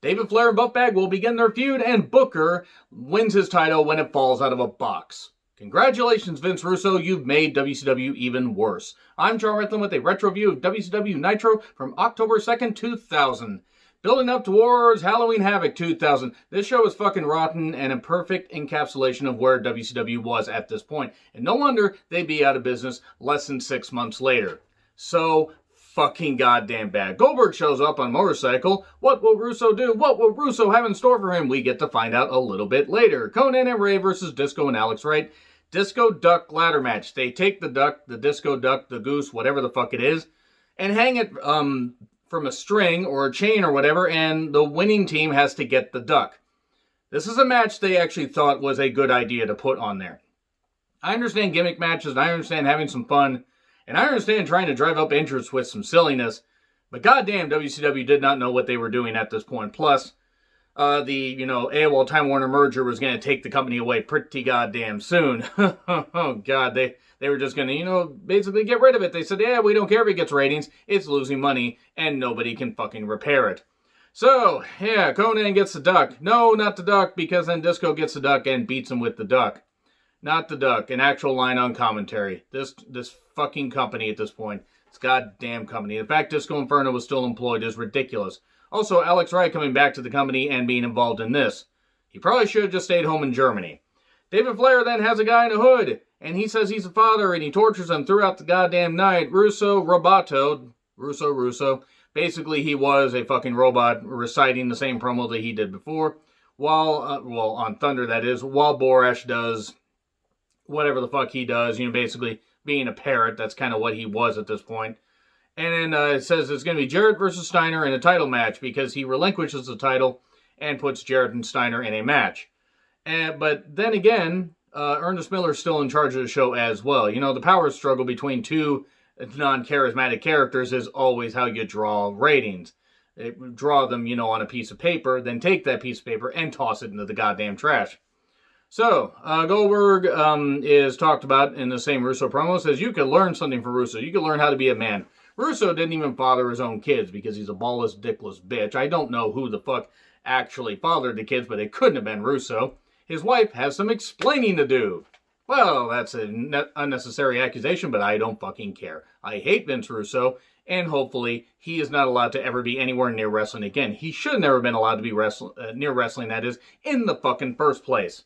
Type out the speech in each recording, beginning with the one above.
David Flair and Buff Bagwell begin their feud, and Booker wins his title when it falls out of a box. Congratulations, Vince Russo, you've made WCW even worse. I'm Jarrett with a retro view of WCW Nitro from October 2nd, 2000. Building up towards Halloween Havoc 2000. This show is fucking rotten and a perfect encapsulation of where WCW was at this point. And no wonder they'd be out of business less than 6 months later. So fucking goddamn bad. Goldberg shows up on a motorcycle. What will Russo do? What will Russo have in store for him? We get to find out a little bit later. Conan and Ray versus Disco and Alex Wright. Disco duck ladder match. They take the duck, the disco duck, the goose, whatever the fuck it is, and hang it from a string or a chain or whatever, and the winning team has to get the duck. This is a match they actually thought was a good idea to put on there. I understand gimmick matches, and I understand having some fun, and I understand trying to drive up interest with some silliness, but goddamn, WCW did not know what they were doing at this point. Plus, the Awol Time Warner merger was going to take the company away pretty goddamn soon. Oh god, they were just going to, basically get rid of it. They said, yeah, we don't care if it gets ratings. It's losing money, and nobody can fucking repair it. So, yeah, Conan gets the duck. No, not the duck, because then Disco gets the duck and beats him with the duck. Not the duck, an actual line on commentary. This fucking company at this point, this goddamn company. The fact Disco Inferno was still employed is ridiculous. Also, Alex Wright coming back to the company and being involved in this. He probably should have just stayed home in Germany. David Flair then has a guy in a hood, and he says he's a father, and he tortures him throughout the goddamn night. Russo. Basically, he was a fucking robot reciting the same promo that he did before, while, on Thunder that is, while Borash does whatever the fuck he does, basically being a parrot. That's kind of what he was at this point. And then it says it's going to be Jarrett versus Steiner in a title match because he relinquishes the title and puts Jarrett and Steiner in a match. But then again, Ernest Miller's still in charge of the show as well. The power struggle between two non-charismatic characters is always how you draw ratings. Draw them, on a piece of paper, then take that piece of paper and toss it into the goddamn trash. So, Goldberg is talked about in the same Russo promo. Says you could learn something from Russo. You could learn how to be a man. Russo didn't even father his own kids because he's a ballless, dickless bitch. I don't know who the fuck actually fathered the kids, but it couldn't have been Russo. His wife has some explaining to do. Well, that's an unnecessary accusation, but I don't fucking care. I hate Vince Russo, and hopefully he is not allowed to ever be anywhere near wrestling again. He should have never been allowed to be near wrestling, that is, in the fucking first place.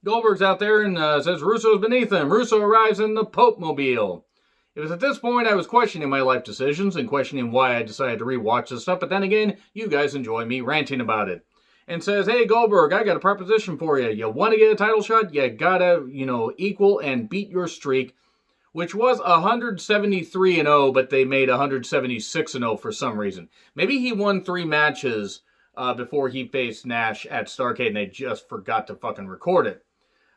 Goldberg's out there and says Russo's beneath him. Russo arrives in the Pope Mobile. It was at this point I was questioning my life decisions and questioning why I decided to rewatch this stuff, but then again, you guys enjoy me ranting about it. And says, hey Goldberg, I got a proposition for you. You want to get a title shot? You gotta, equal and beat your streak, which was 173-0, but they made 176-0 for some reason. Maybe he won 3 matches before he faced Nash at Starrcade and they just forgot to fucking record it.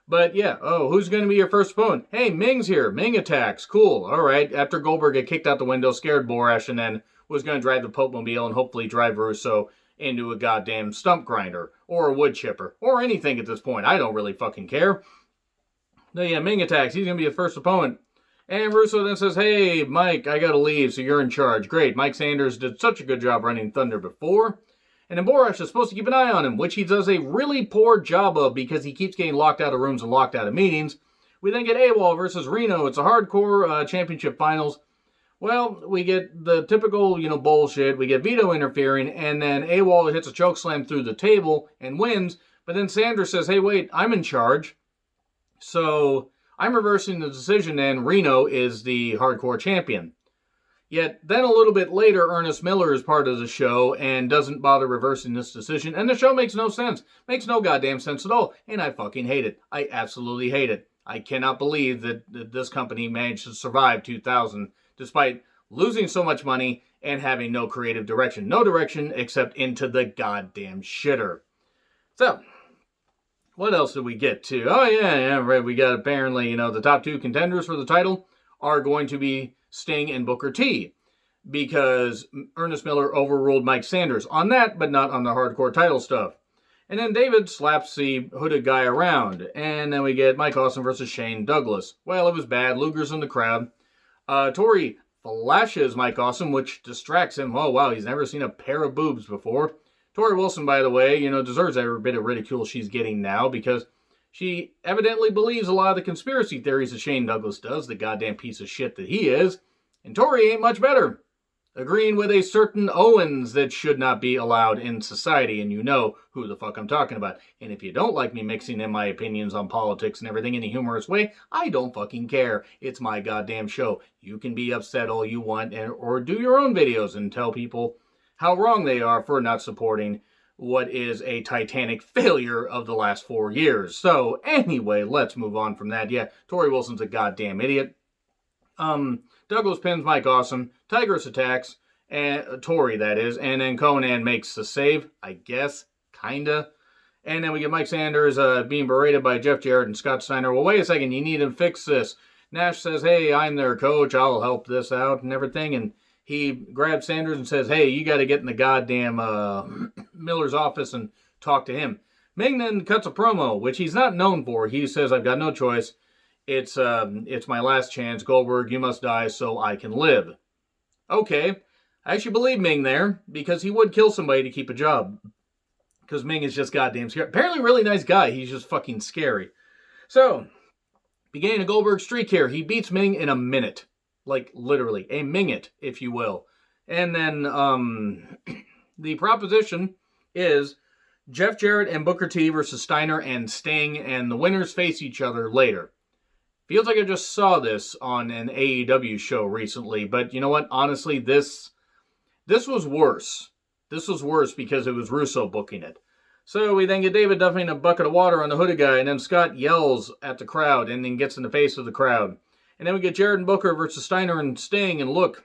But yeah, who's going to be your first opponent? Hey, Ming's here. Ming attacks. Cool. All right. After Goldberg had kicked out the window, scared Borash, and then was going to drive the Pope Mobile and hopefully drive Russo into a goddamn stump grinder or a wood chipper or anything at this point. I don't really fucking care. No, yeah, Ming attacks. He's going to be the first opponent. And Russo then says, hey, Mike, I got to leave, so you're in charge. Great. Mike Sanders did such a good job running Thunder before. And then Borash is supposed to keep an eye on him, which he does a really poor job of because he keeps getting locked out of rooms and locked out of meetings. We then get Awol versus Reno. It's a hardcore championship finals. Well, we get the typical, bullshit. We get Vito interfering, and then Awol hits a chokeslam through the table and wins. But then Sanders says, hey, wait, I'm in charge. So I'm reversing the decision, and Reno is the hardcore champion. Yet, then a little bit later, Ernest Miller is part of the show and doesn't bother reversing this decision. And the show makes no sense. Makes no goddamn sense at all. And I fucking hate it. I absolutely hate it. I cannot believe that this company managed to survive 2000 despite losing so much money and having no creative direction. No direction except into the goddamn shitter. So, what else did we get to? Oh, yeah, right. We got apparently, the top 2 contenders for the title are going to be Sting and Booker T, because Ernest Miller overruled Mike Sanders on that, but not on the hardcore title stuff. And then David slaps the hooded guy around, and then we get Mike Awesome versus Shane Douglas. Well, it was bad. Luger's in the crowd. Tori flashes Mike Awesome, which distracts him. Oh, wow, he's never seen a pair of boobs before. Tori Wilson, by the way, deserves every bit of ridicule she's getting now because she evidently believes a lot of the conspiracy theories that Shane Douglas does, the goddamn piece of shit that he is. And Tori ain't much better, agreeing with a certain Owens that should not be allowed in society, and you know who the fuck I'm talking about. And if you don't like me mixing in my opinions on politics and everything in a humorous way, I don't fucking care. It's my goddamn show. You can be upset all you want, or do your own videos and tell people how wrong they are for not supporting what is a titanic failure of the last 4 years. So, anyway, let's move on from that. Yeah, Tori Wilson's a goddamn idiot. Douglas pins Mike Awesome, Tigress attacks, and Tori, that is, and then Conan makes the save, I guess, kinda. And then we get Mike Sanders being berated by Jeff Jarrett and Scott Steiner. Well, wait a second, you need to fix this. Nash says, hey, I'm their coach, I'll help this out and everything, and he grabs Sanders and says, hey, you got to get in the goddamn Miller's office and talk to him. Ming then cuts a promo, which he's not known for. He says, I've got no choice. It's my last chance. Goldberg, you must die so I can live. Okay. I actually believe Ming there, because he would kill somebody to keep a job. Because Ming is just goddamn scary. Apparently a really nice guy. He's just fucking scary. So, beginning a Goldberg streak here. He beats Ming in a minute. Like, literally. A minute, if you will. And then, the proposition is Jeff Jarrett and Booker T versus Steiner and Sting, and the winners face each other later. Feels like I just saw this on an AEW show recently, but you know what? Honestly, this was worse. This was worse because it was Russo booking it. So we then get David dumping a bucket of water on the hooded guy, and then Scott yells at the crowd and then gets in the face of the crowd. And then we get Jarrett and Booker versus Steiner and Sting, and look,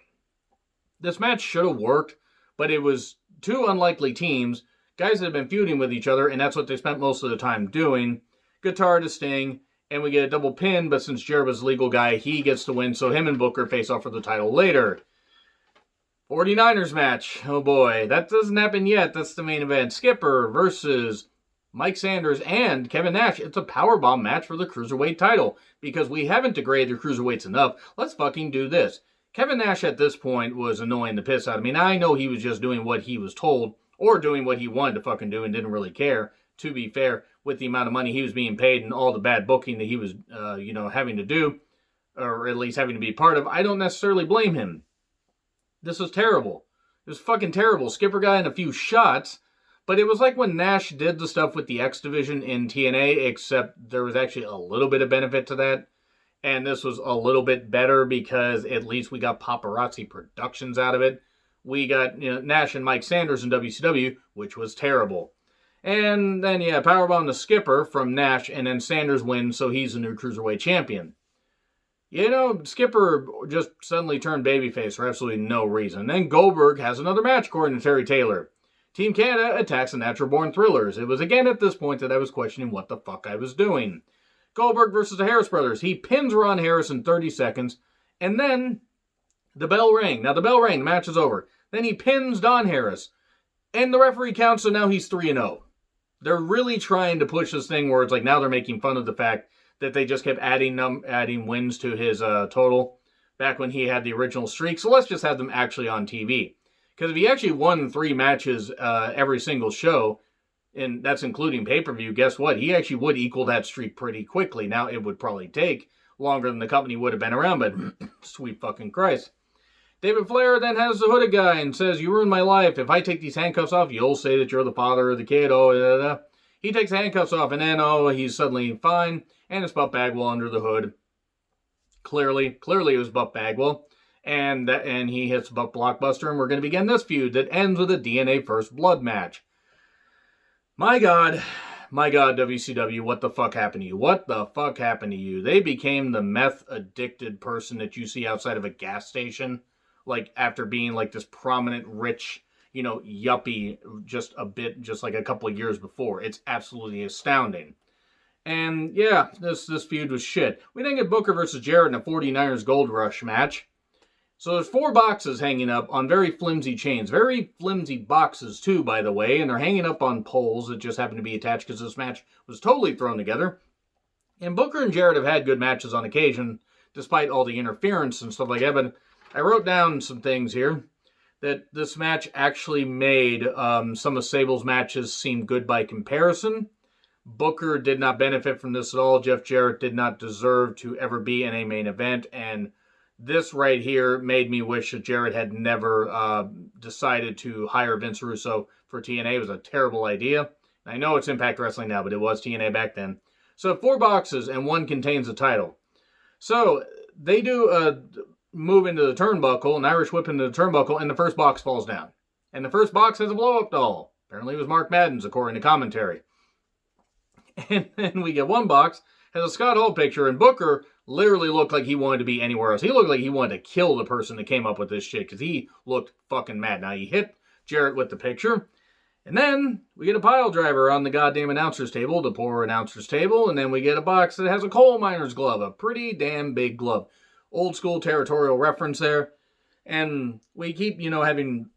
this match should have worked, but it was two unlikely teams, guys that have been feuding with each other, and that's what they spent most of the time doing. Guitar to Sting, and we get a double pin, but since Jarrett was the legal guy, he gets to win, so him and Booker face off for the title later. 49ers match. Oh boy, that doesn't happen yet. That's the main event. Skipper versus Mike Sanders and Kevin Nash. It's a powerbomb match for the Cruiserweight title, because we haven't degraded the Cruiserweights enough. Let's fucking do this. Kevin Nash at this point was annoying the piss out of me. Now I know he was just doing what he was told, or doing what he wanted to fucking do and didn't really care, to be fair, with the amount of money he was being paid and all the bad booking that he was, having to do, or at least having to be part of. I don't necessarily blame him. This was terrible. It was fucking terrible. Skipper got in a few shots, but it was like when Nash did the stuff with the X Division in TNA, except there was actually a little bit of benefit to that. And this was a little bit better because at least we got Paparazzi Productions out of it. We got Nash and Mike Sanders in WCW, which was terrible. And then, powerbomb the Skipper from Nash, and then Sanders wins, so he's the new Cruiserweight champion. Skipper just suddenly turned babyface for absolutely no reason. Then Goldberg has another match, according to Terry Taylor. Team Canada attacks the Natural Born Thrillers. It was again at this point that I was questioning what the fuck I was doing. Goldberg versus the Harris Brothers. He pins Ron Harris in 30 seconds, and then the bell rang. Now the bell rang, the match is over. Then he pins Don Harris, and the referee counts, so now he's 3-0. They're really trying to push this thing where it's like now they're making fun of the fact that they just kept adding wins to his total back when he had the original streak. So let's just have them actually on TV. Because if he actually won 3 matches every single show, and that's including pay-per-view, guess what? He actually would equal that streak pretty quickly. Now, it would probably take longer than the company would have been around, but sweet fucking Christ. David Flair then has the hooded guy and says, you ruined my life. If I take these handcuffs off, you'll say that you're the father of the kid. He takes the handcuffs off, and then, he's suddenly fine, and it's Buff Bagwell under the hood. Clearly it was Buff Bagwell. And he hits Buff Blockbuster, and we're going to begin this feud that ends with a DNA First Blood match. My God, WCW, what the fuck happened to you? What the fuck happened to you? They became the meth-addicted person that you see outside of a gas station, like after being like this prominent, rich, yuppie just like a couple of years before. It's absolutely astounding. And yeah, this feud was shit. We then get Booker versus Jarrett in a 49ers Gold Rush match. So there's 4 boxes hanging up on very flimsy chains. Very flimsy boxes, too, by the way. And they're hanging up on poles that just happen to be attached because this match was totally thrown together. And Booker and Jarrett have had good matches on occasion, despite all the interference and stuff like that. But I wrote down some things here. that this match actually made some of Sable's matches seem good by comparison. Booker did not benefit from this at all. Jeff Jarrett did not deserve to ever be in a main event, and this right here made me wish that Jarrett had never decided to hire Vince Russo for TNA. It was a terrible idea. I know it's Impact Wrestling now, but it was TNA back then. So 4 boxes, and one contains a title. So they do a move into the turnbuckle, an Irish whip into the turnbuckle, and the first box falls down. And the first box has a blow-up doll. Apparently it was Mark Madden's, according to commentary. And then we get one box, has a Scott Hall picture, and Booker literally looked like he wanted to be anywhere else. He looked like he wanted to kill the person that came up with this shit, because he looked fucking mad. Now, he hit Jarrett with the picture, and then we get a pile driver on the goddamn announcer's table, the poor announcer's table, and then we get a box that has a coal miner's glove, a pretty damn big glove. Old school territorial reference there. And we keep, having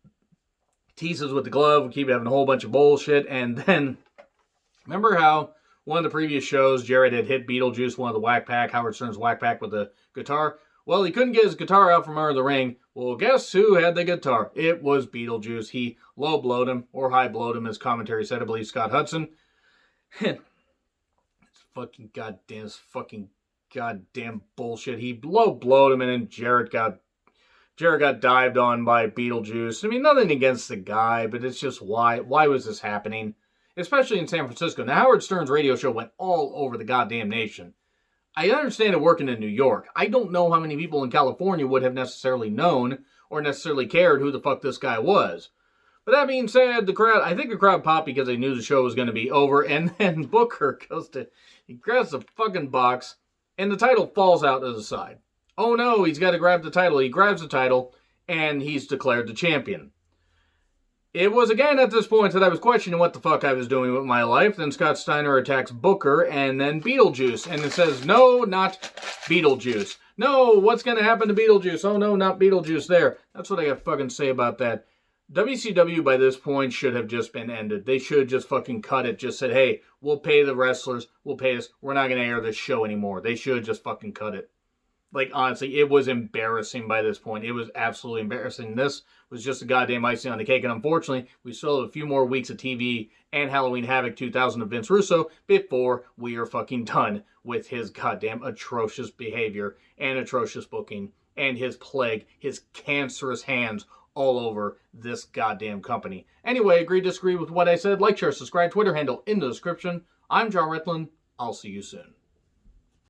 teases with the glove, we keep having a whole bunch of bullshit, and then, remember how one of the previous shows, Jarrett had hit Beetlejuice, one of the Whack Pack, Howard Stern's Whack Pack, with the guitar? Well, he couldn't get his guitar out from under the ring. Well, guess who had the guitar? It was Beetlejuice. He low-blowed him, or high-blowed him, as commentary said, I believe Scott Hudson. It's fucking goddamn bullshit. He low-blowed him, and then Jarrett got dived on by Beetlejuice. I mean, nothing against the guy, but it's just why was this happening? Especially in San Francisco. Now, Howard Stern's radio show went all over the goddamn nation. I understand it working in New York. I don't know how many people in California would have necessarily known or necessarily cared who the fuck this guy was. But that being said, I think the crowd popped because they knew the show was going to be over, and then Booker he grabs the fucking box, and the title falls out to the side. Oh no, he's got to grab the title. He grabs the title, and he's declared the champion. It was again at this point that I was questioning what the fuck I was doing with my life. Then Scott Steiner attacks Booker and then Beetlejuice. And it says, no, not Beetlejuice. No, what's going to happen to Beetlejuice? Oh no, not Beetlejuice there. That's what I got to fucking say about that. WCW by this point should have just been ended. They should have just fucking cut it. Just said, hey, we'll pay the wrestlers. We'll pay this. We're not going to air this show anymore. They should have just fucking cut it. Like, honestly, it was embarrassing by this point. It was absolutely embarrassing. This was just a goddamn icing on the cake. And unfortunately, we still have a few more weeks of TV and Halloween Havoc 2000 of Vince Russo before we are fucking done with his goddamn atrocious behavior and atrocious booking and his plague, his cancerous hands all over this goddamn company. Anyway, agree, disagree with what I said? Like, share, subscribe, Twitter handle in the description. I'm Jarrett. I'll see you soon.